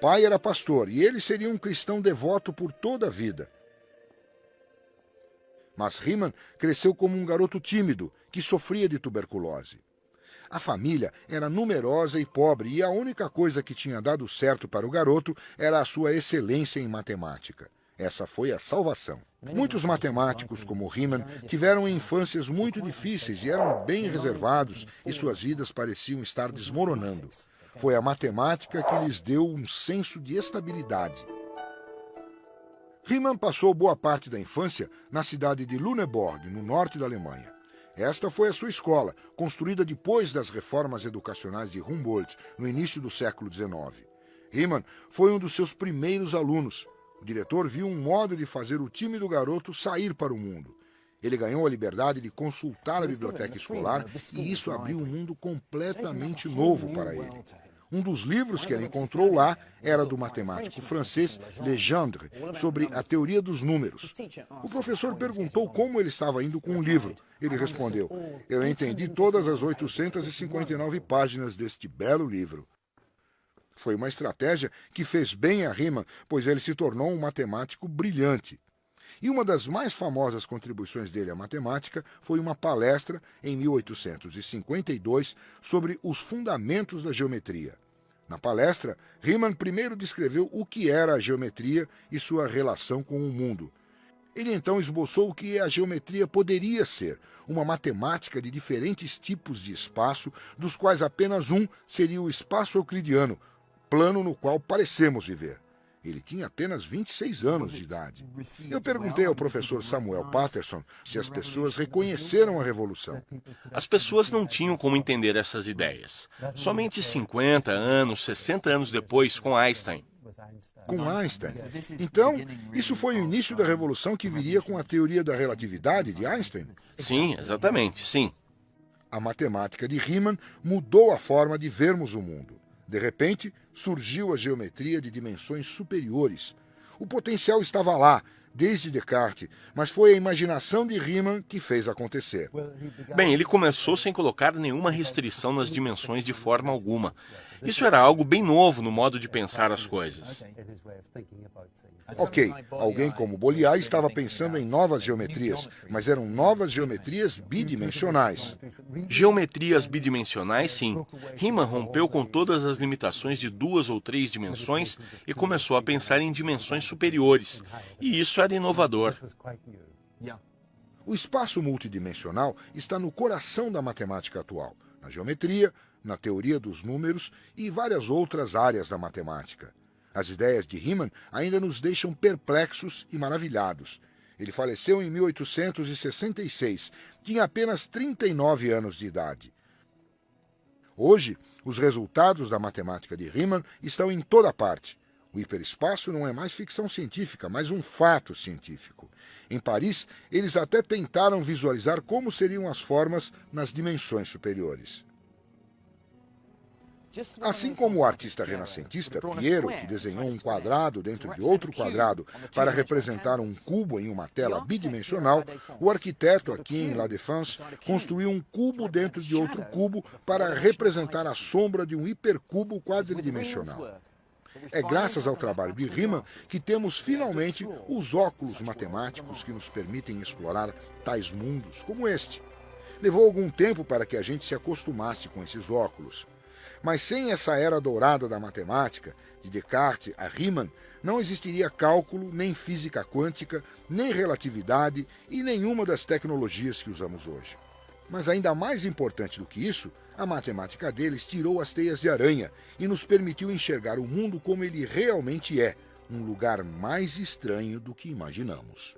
pai era pastor e ele seria um cristão devoto por toda a vida. Mas Riemann cresceu como um garoto tímido que sofria de tuberculose. A família era numerosa e pobre e a única coisa que tinha dado certo para o garoto era a sua excelência em matemática. Essa foi a salvação. Muitos matemáticos, como Riemann, tiveram infâncias muito difíceis e eram bem reservados e suas vidas pareciam estar desmoronando. Foi a matemática que lhes deu um senso de estabilidade. Riemann passou boa parte da infância na cidade de Lüneburg, no norte da Alemanha. Esta foi a sua escola, construída depois das reformas educacionais de Humboldt, no início do século XIX. Riemann foi um dos seus primeiros alunos. O diretor viu um modo de fazer o tímido garoto sair para o mundo. Ele ganhou a liberdade de consultar a biblioteca escolar e isso abriu um mundo completamente novo para ele. Um dos livros que ele encontrou lá era do matemático francês Legendre, sobre a teoria dos números. O professor perguntou como ele estava indo com o livro. Ele respondeu: "Eu entendi todas as 859 páginas deste belo livro." Foi uma estratégia que fez bem a Riemann, pois ele se tornou um matemático brilhante. E uma das mais famosas contribuições dele à matemática foi uma palestra em 1852 sobre os fundamentos da geometria. Na palestra, Riemann primeiro descreveu o que era a geometria e sua relação com o mundo. Ele então esboçou o que a geometria poderia ser, uma matemática de diferentes tipos de espaço, dos quais apenas um seria o espaço euclidiano, plano no qual parecemos viver. Ele tinha apenas 26 anos de idade. Eu perguntei ao professor Samuel Patterson se as pessoas reconheceram a revolução. As pessoas não tinham como entender essas ideias. Somente 50 anos, 60 anos depois, com Einstein. Com Einstein. Então, isso foi o início da revolução que viria com a teoria da relatividade de Einstein? Sim, exatamente, sim. A matemática de Riemann mudou a forma de vermos o mundo. De repente, surgiu a geometria de dimensões superiores. O potencial estava lá, desde Descartes, mas foi a imaginação de Riemann que fez acontecer. Bem, ele começou sem colocar nenhuma restrição nas dimensões de forma alguma. Isso era algo bem novo no modo de pensar as coisas. Ok, alguém como Bolyai estava pensando em novas geometrias, mas eram novas geometrias bidimensionais. Geometrias bidimensionais, sim. Riemann rompeu com todas as limitações de 2 ou 3 dimensões e começou a pensar em dimensões superiores. E isso era inovador. O espaço multidimensional está no coração da matemática atual, na geometria, na teoria dos números e várias outras áreas da matemática. As ideias de Riemann ainda nos deixam perplexos e maravilhados. Ele faleceu em 1866, tinha apenas 39 anos de idade. Hoje, os resultados da matemática de Riemann estão em toda parte. O hiperespaço não é mais ficção científica, mas um fato científico. Em Paris, eles até tentaram visualizar como seriam as formas nas dimensões superiores. Assim como o artista renascentista Piero, que desenhou um quadrado dentro de outro quadrado para representar um cubo em uma tela bidimensional, o arquiteto aqui em La Défense construiu um cubo dentro de outro cubo para representar a sombra de um hipercubo quadridimensional. É graças ao trabalho de Riemann que temos finalmente os óculos matemáticos que nos permitem explorar tais mundos como este. Levou algum tempo para que a gente se acostumasse com esses óculos. Mas sem essa era dourada da matemática, de Descartes a Riemann, não existiria cálculo, nem física quântica, nem relatividade e nenhuma das tecnologias que usamos hoje. Mas ainda mais importante do que isso, a matemática deles tirou as teias de aranha e nos permitiu enxergar o mundo como ele realmente é, um lugar mais estranho do que imaginamos.